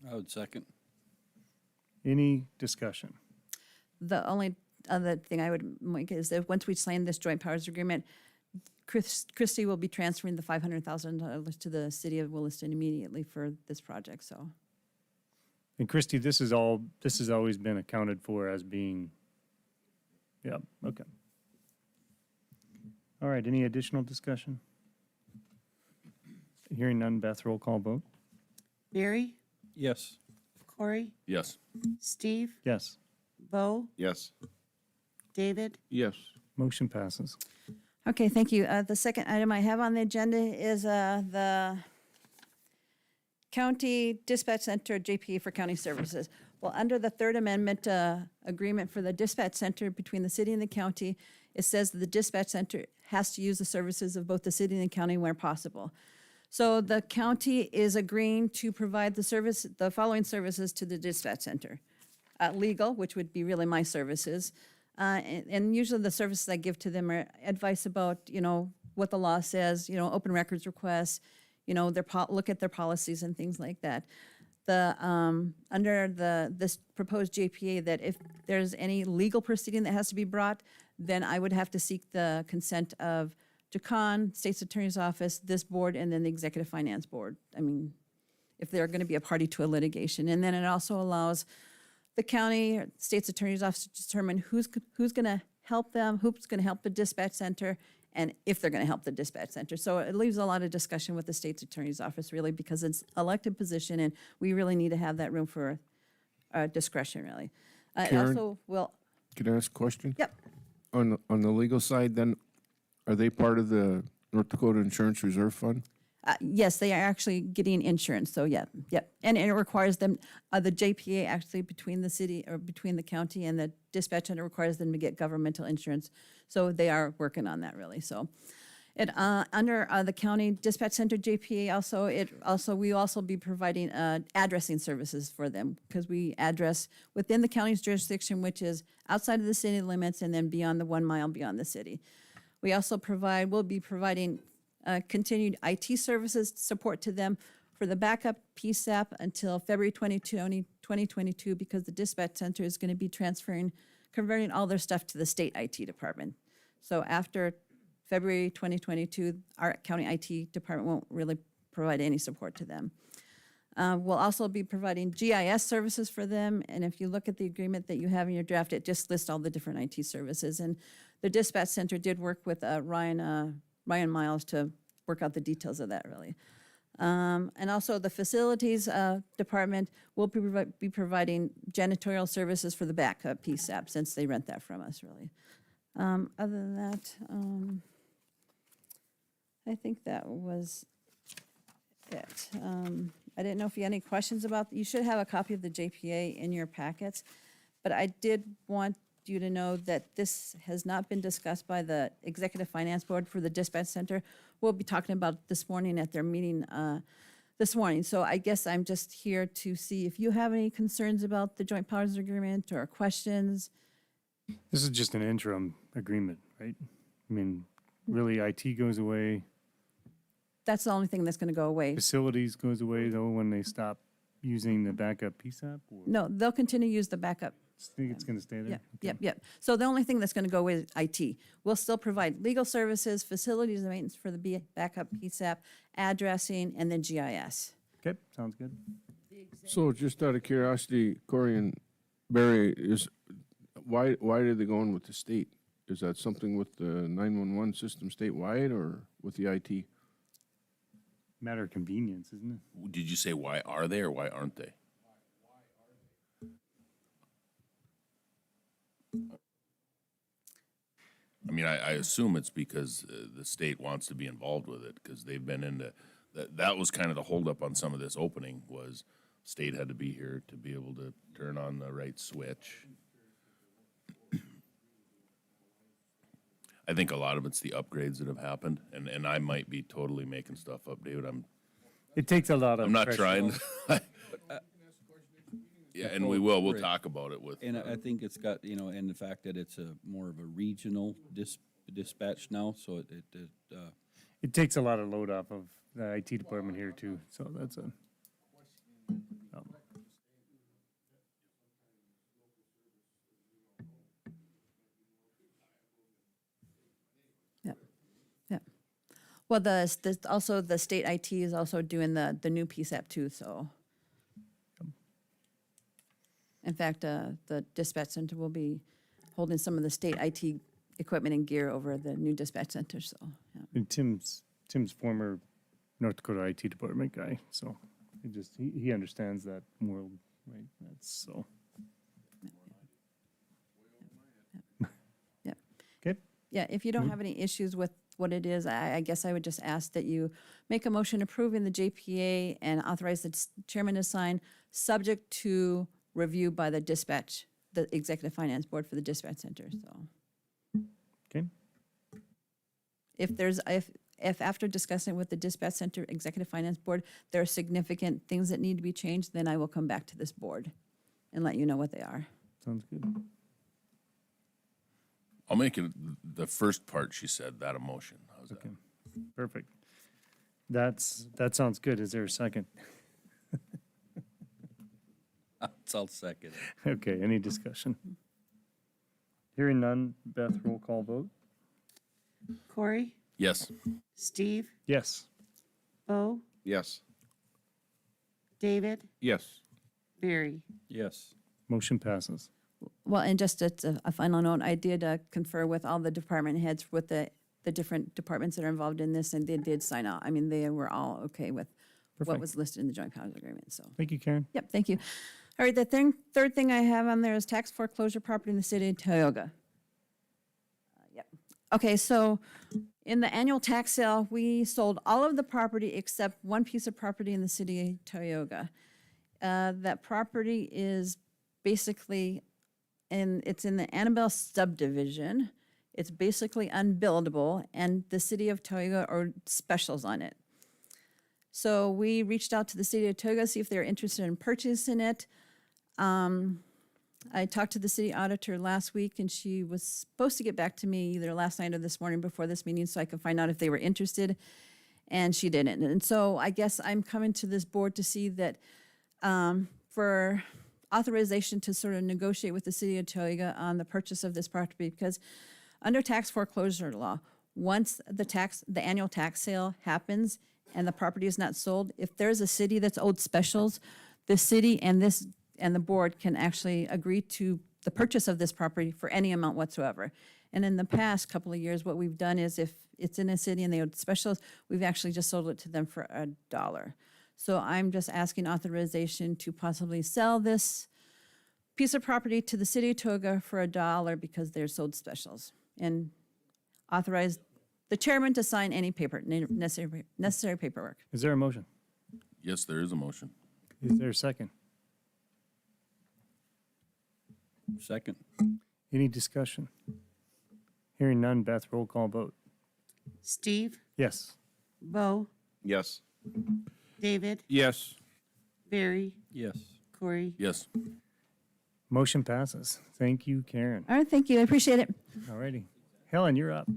I would second. Any discussion? The only other thing I would make is that once we sign this joint powers agreement, Christie will be transferring the $500,000 to the city of Williston immediately for this project, so. And Christie, this has always been accounted for as being, yeah, okay. All right, any additional discussion? Hearing none, Beth, roll call vote. Barry, Yes. Corey, Yes. Steve, Yes, Bo, Yes. David, Yes. motion passes. Okay, thank you. The second item I have on the agenda is the County Dispatch Center JPA for county services. Well, under the Third Amendment agreement for the dispatch center between the city and the county, it says that the dispatch center has to use the services of both the city and the county where possible. So the county is agreeing to provide the following services to the dispatch center. Legal, which would be really my services. And usually the services I give to them are advice about, what the law says, open records requests, look at their policies and things like that. Under this proposed JPA, that if there's any legal proceeding that has to be brought, then I would have to seek the consent of JACON, State's Attorney's Office, this board, and then the Executive Finance Board. I mean, if they're going to be a party to a litigation. And then it also allows the county, or State's Attorney's Office to determine who's going to help them, who's going to help the dispatch center, and if they're going to help the dispatch center. So it leaves a lot of discussion with the State's Attorney's Office, really, because it's an elected position, and we really need to have that room for discretion, really. Karen? Also, well, Could I ask a question? yep. On the legal side, then, are they part of the North Dakota Insurance Reserve Fund? Yes, they are actually getting insurance, so yep. And it requires them, the JPA actually between the city, or between the county and the dispatch center requires them to get governmental insurance. So they are working on that, really, so. It, under the county dispatch center JPA we also be providing addressing services for them, because we address within the county's jurisdiction, which is outside of the city limits and then beyond the 1 mile beyond the city. We also we'll be providing continued IT services support to them for the backup PSAP until February 2022, because the dispatch center is going to be converting all their stuff to the state IT department. So after February 2022, our county IT department won't really provide any support to them. We'll also be providing GIS services for them, and if you look at the agreement that you have in your draft, it just lists all the different IT services. And the dispatch center did work with Ryan Miles to work out the details of that, really. And also the facilities department will be providing janitorial services for the backup PSAP, since they rent that from us, really. Other than that, I think that was it. I didn't know if you had any questions about, you should have a copy of the JPA in your packets. But I did want you to know that this has not been discussed by the Executive Finance Board for the Dispatch Center. We'll be talking about it this morning at their meeting this morning. So I guess I'm just here to see if you have any concerns about the Joint Powers Agreement or questions. This is just an interim agreement, right? I mean, really, IT goes away, That's the only thing that's going to go away. facilities goes away though when they stop using the backup PSAP? Or No, they'll continue to use the backup. think it's gonna stay there? Yep. So the only thing that's going to go away is IT. We'll still provide legal services, facilities and maintenance for the backup PSAP, addressing, and then GIS. Okay, sounds good. So just out of curiosity, Corey and Barry, why are they going with the state? Is that something with the 911 system statewide or with the IT? Matter of convenience, isn't it? Did you say why are they or why aren't they? I mean, I assume it's because the state wants to be involved with it, because they've been into, that was kind of the holdup on some of this opening, was state had to be here to be able to turn on the right switch. I think a lot of it's the upgrades that have happened, and I might be totally making stuff up, David. It takes a lot of. I'm not pressure trying. off. Yeah, and we will. We'll talk about it with. And I think it's got, and the fact that it's more of a regional dispatch now, so It takes a lot of load off of the IT department here too, so that's a. Yep. Well, also the state IT is also doing the new PSAP too, so. In fact, the dispatch center will be holding some of the state IT equipment and gear over the new dispatch center, so, yeah. And Tim's former North Dakota IT department guy, so he understands that world, right? That's so. Yep. Okay, Yeah, if you don't have any issues with what it is, I guess I would just ask that you make a motion approving the JPA and authorize the chairman to sign, subject to review by the Executive Finance Board for the Dispatch Center, so. okay. If after discussing with the Dispatch Center Executive Finance Board, there are significant things that need to be changed, then I will come back to this board and let you know what they are. Sounds good. I'll make it the first part she said, that emotion. How's that? Okay, perfect. That sounds good. Is there a second? I'll second. Okay, any discussion? Hearing none, Beth, roll call vote? Corey, Yes. Steve, Yes. Bo, Yes. David, Yes. Barry. Yes. Motion passes. Well, and just a final note, I did confer with all the department heads with the different departments that are involved in this, and they did sign out. I mean, they were all okay with what Perfect. was listed in the Joint Powers Agreement, so. Thank you, Karen. Yep, thank you. All right, the third thing I have on there is tax foreclosure property in the city of Tioga. Yep. Okay, so in the annual tax sale, we sold all of the property except one piece of property in the city of Tioga. That property is basically, it's in the Annabelle subdivision. It's basically unbuildable, and the city of Tioga owed specials on it. So we reached out to the city of Tioga, see if they were interested in purchasing it. I talked to the city auditor last week, and she was supposed to get back to me either last night or this morning before this meeting so I could find out if they were interested, and she didn't. And so I guess I'm coming to this board to see that for authorization to sort of negotiate with the city of Tioga on the purchase of this property, because under tax foreclosure law, once the annual tax sale happens and the property is not sold, if there's a city that's owed specials, the city and the board can actually agree to the purchase of this property for any amount whatsoever. And in the past couple of years, what we've done is if it's in a city and they owed specials, we've actually just sold it to them for $1. So I'm just asking authorization to possibly sell this piece of property to the city of Tioga for $1 because they're sold specials. And authorize the chairman to sign any necessary paperwork. Is there a motion? Yes, there is a motion. Is there a second? Second. Any discussion? Hearing none, Beth, roll call vote. Steve, Yes. Bo, Yes. David, Yes. Barry, Yes. Corey. Yes. Motion passes. Thank you, Karen. All right, thank you. I appreciate it. All righty. Helen, you're up.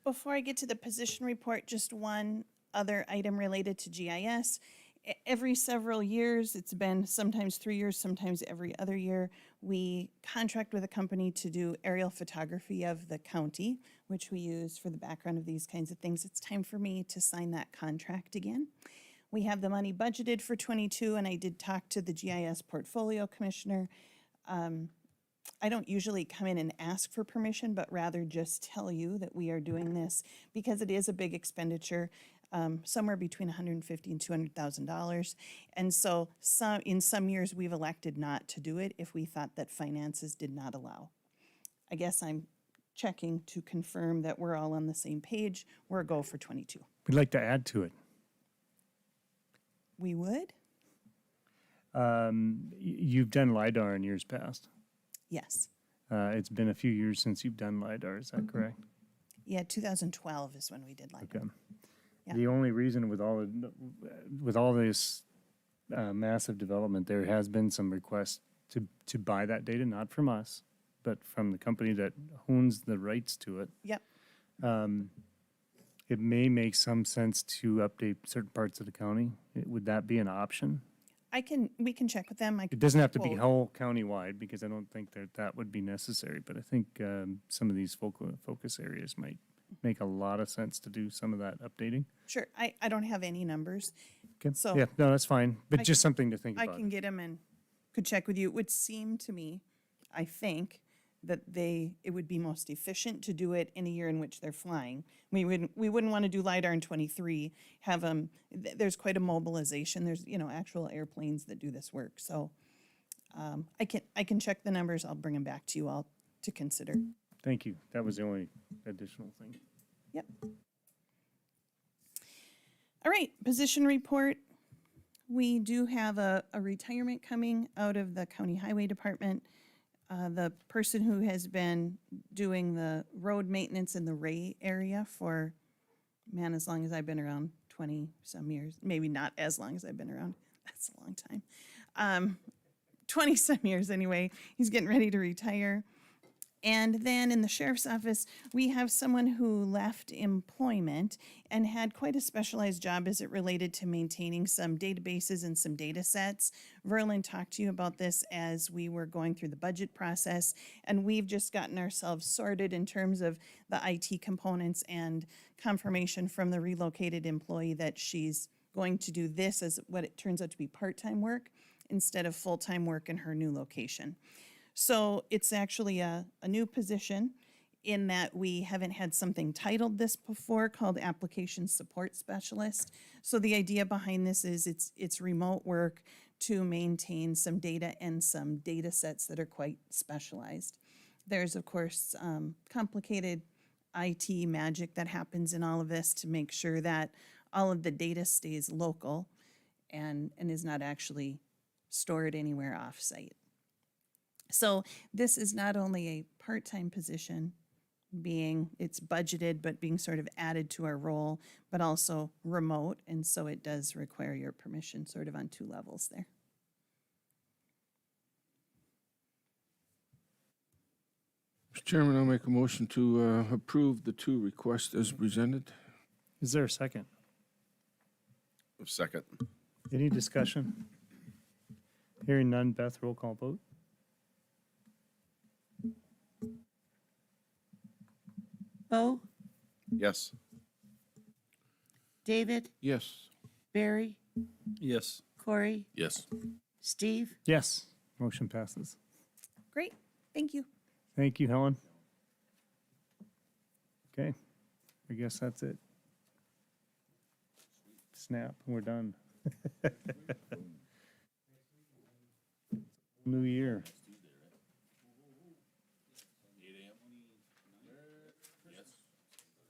Before I get to the position report, just one other item related to GIS. Every several years, it's been sometimes 3 years, sometimes every other year, we contract with a company to do aerial photography of the county, which we use for the background of these kinds of things. It's time for me to sign that contract again. We have the money budgeted for 22, and I did talk to the GIS portfolio commissioner. I don't usually come in and ask for permission, but rather just tell you that we are doing this because it is a big expenditure, somewhere between $150,000 and $200,000. And so in some years, we've elected not to do it if we thought that finances did not allow. I guess I'm checking to confirm that we're all on the same page. We're a go for 22. We'd like to add to it. We would? You've done LiDAR in years past. Yes. It's been a few years since you've done LiDAR, is that correct? Yeah, 2012 is when we did LiDAR. Okay. Yeah. The only reason with all this massive development, there has been some requests to buy that data, not from us, but from the company that owns the rights to it. Yep. It may make some sense to update certain parts of the county. Would that be an option? We can check with them. It doesn't have to be quote. whole county-wide, because I don't think that would be necessary, but I think some of these focus areas might make a lot of sense to do some of that updating. Sure. I don't have any numbers. Okay. So Yeah, no, that's fine, but I just can- something to think I about. can get them and could check with you. It would seem to me, I think, that it would be most efficient to do it in a year in which they're flying. We wouldn't want to do LiDAR in 23, have them, there's quite a mobilization. There's, actual airplanes that do this work. So I can check the numbers. I'll bring them back to you all to consider. Thank you. That was the only additional thing. Yep. All right, position report. We do have a retirement coming out of the county highway department. The person who has been doing the road maintenance in the Ray area for, man, as long as I've been around, 20-some years, maybe not as long as I've been around, that's a long time. 20-some years anyway, he's getting ready to retire. And then in the sheriff's office, we have someone who left employment and had quite a specialized job as it related to maintaining some databases and some data sets. Verlin talked to you about this as we were going through the budget process, and we've just gotten ourselves sorted in terms of the IT components and confirmation from the relocated employee that she's going to do this as what it turns out to be part-time work instead of full-time work in her new location. So it's actually a new position in that we haven't had something titled this before called Application Support Specialist. So the idea behind this is it's remote work to maintain some data and some data sets that are quite specialized. There's, of course, complicated IT magic that happens in all of this to make sure that all of the data stays local and is not actually stored anywhere off-site. So this is not only a part-time position, it's budgeted, but being sort of added to our role, but also remote, and so it does require your permission sort of on two levels there. Mr. Chairman, I'll make a motion to approve the two requests as presented. Is there a second? Second. Any discussion? Hearing none, Beth, roll call vote. Bo, Yes. David, Yes. Barry, Yes. Corey, Yes. Steve. Yes, motion passes. Great, thank you. Thank you, Helen. Okay, I guess that's it. Snap, we're done. New year.